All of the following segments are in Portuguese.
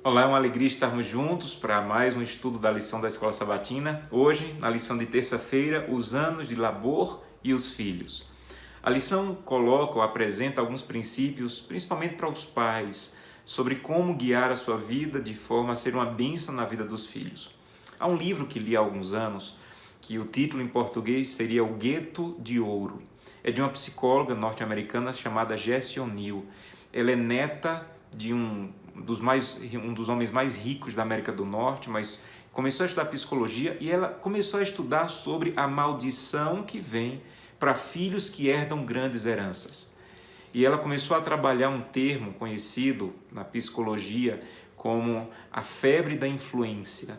Olá, é uma alegria estarmos juntos para mais um estudo da lição da Escola Sabatina. Hoje, na lição de terça-feira, os anos de labor e os filhos. A lição coloca ou apresenta alguns princípios, principalmente para os pais, sobre como guiar a sua vida de forma a ser uma bênção na vida dos filhos. Há um livro que li há alguns anos, que o título em português seria O Gueto de Ouro. É de uma psicóloga norte-americana chamada Jessie O'Neill. Ela é neta de um dos homens mais ricos da América do Norte, mas começou a estudar psicologia e ela começou a estudar sobre a maldição que vem para filhos que herdam grandes heranças. E ela começou a trabalhar um termo conhecido na psicologia como a febre da influência,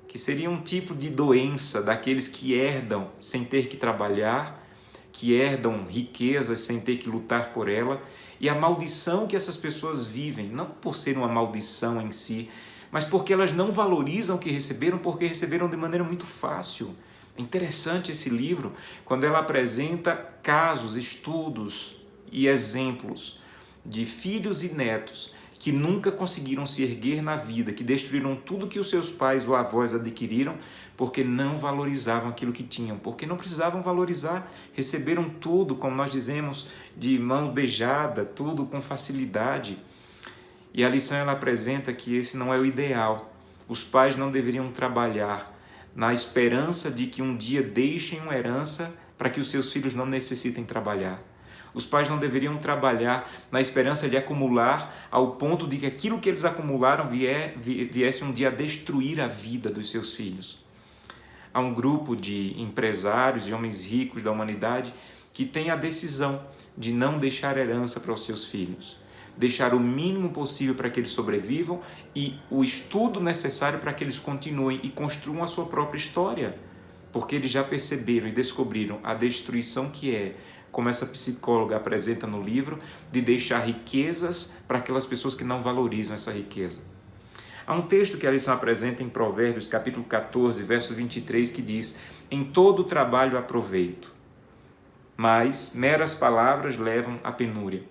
que seria um tipo de doença daqueles que herdam sem ter que trabalhar, que herdam riquezas sem ter que lutar por ela, e a maldição que essas pessoas vivem, não por ser uma maldição em si, mas porque elas não valorizam o que receberam, porque receberam de maneira muito fácil. É interessante esse livro, quando ela apresenta casos, estudos e exemplos de filhos e netos que nunca conseguiram se erguer na vida, que destruíram tudo que os seus pais ou avós adquiriram, porque não valorizavam aquilo que tinham, porque não precisavam valorizar, receberam tudo, como nós dizemos, de mão beijada, tudo com facilidade. E a lição ela apresenta que esse não é o ideal. Os pais não deveriam trabalhar na esperança de que um dia deixem uma herança para que os seus filhos não necessitem trabalhar. Os pais não deveriam trabalhar na esperança de acumular ao ponto de que aquilo que eles acumularam viesse um dia a destruir a vida dos seus filhos. Há um grupo de empresários e homens ricos da humanidade que tem a decisão de não deixar herança para os seus filhos, deixar o mínimo possível para que eles sobrevivam e o estudo necessário para que eles continuem e construam a sua própria história, porque eles já perceberam e descobriram a destruição que é, como essa psicóloga apresenta no livro, de deixar riquezas para aquelas pessoas que não valorizam essa riqueza. Há um texto que a lição apresenta em Provérbios, capítulo 14, verso 23, que diz: em todo trabalho há proveito, mas meras palavras levam à penúria.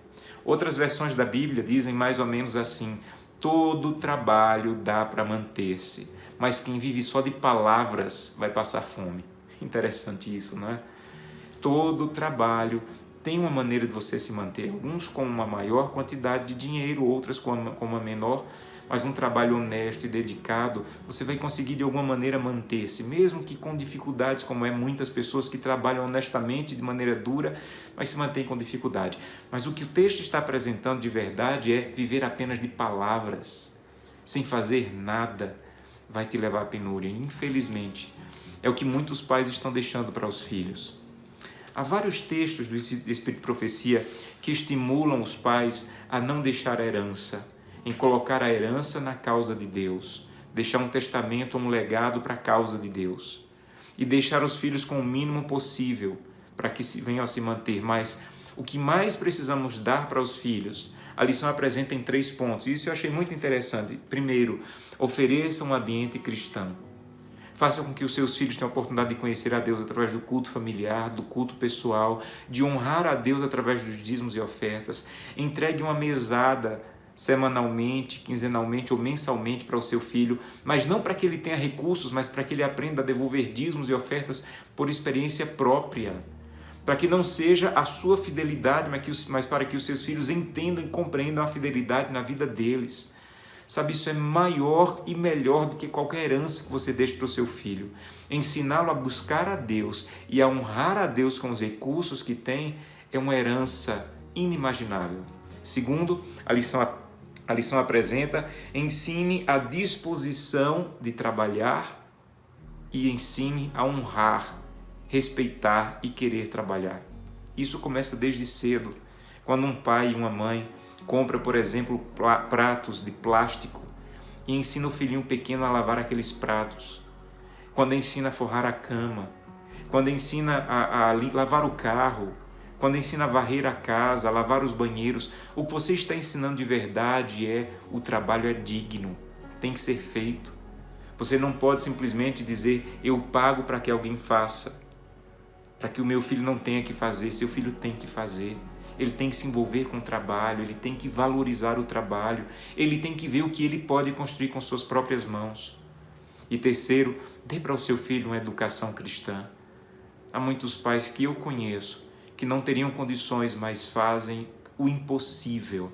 Outras versões da Bíblia dizem mais ou menos assim: todo trabalho dá para manter-se, mas quem vive só de palavras vai passar fome. Interessante isso, não é? Todo trabalho tem uma maneira de você se manter, alguns com uma maior quantidade de dinheiro, outras com uma menor, mas um trabalho honesto e dedicado, você vai conseguir de alguma maneira manter-se, mesmo que com dificuldades, como muitas pessoas que trabalham honestamente de maneira dura, mas se mantêm com dificuldade. Mas o que o texto está apresentando de verdade é viver apenas de palavras, sem fazer nada, vai te levar à penúria. Infelizmente, é o que muitos pais estão deixando para os filhos. Há vários textos do Espírito de Profecia que estimulam os pais a não deixar a herança, em colocar a herança na causa de Deus, deixar um testamento, um legado para a causa de Deus e deixar os filhos com o mínimo possível para que venham a se manter. Mas o que mais precisamos dar para os filhos, a lição apresenta em 3 pontos. Isso eu achei muito interessante. Primeiro, ofereça um ambiente cristão. Faça com que os seus filhos tenham a oportunidade de conhecer a Deus através do culto familiar, do culto pessoal, de honrar a Deus através dos dízimos e ofertas. Entregue uma mesada semanalmente, quinzenalmente ou mensalmente para o seu filho, mas não para que ele tenha recursos, mas para que ele aprenda a devolver dízimos e ofertas por experiência própria. Para que não seja a sua fidelidade, mas para que os seus filhos entendam e compreendam a fidelidade na vida deles. Sabe, isso é maior e melhor do que qualquer herança que você deixe para o seu filho. Ensiná-lo a buscar a Deus e a honrar a Deus com os recursos que tem é uma herança inimaginável. Segundo, a lição apresenta: ensine a disposição de trabalhar e ensine a honrar, respeitar e querer trabalhar. Isso começa desde cedo, quando um pai e uma mãe compra, por exemplo, pratos de plástico e ensina o filhinho pequeno a lavar aqueles pratos. Quando ensina a forrar a cama, quando ensina a lavar o carro, quando ensina a varrer a casa, a lavar os banheiros, o que você está ensinando de verdade é: o trabalho é digno, tem que ser feito. Você não pode simplesmente dizer: eu pago para que alguém faça, para que o meu filho não tenha que fazer. Seu filho tem que fazer. ele tem que se envolver com o trabalho, ele tem que valorizar o trabalho, ele tem que ver o que ele pode construir com suas próprias mãos. E terceiro, dê para o seu filho uma educação cristã. Há muitos pais que eu conheço que não teriam condições, mas fazem o impossível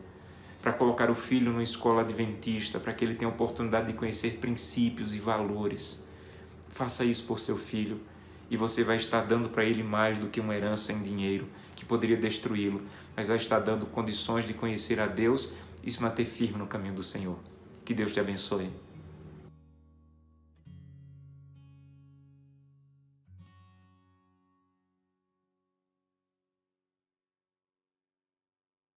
para colocar o filho numa escola adventista, para que ele tenha a oportunidade de conhecer princípios e valores. Faça isso por seu filho e você vai estar dando para ele mais do que uma herança em dinheiro, que poderia destruí-lo, mas vai estar dando condições de conhecer a Deus e se manter firme no caminho do Senhor. Que Deus te abençoe.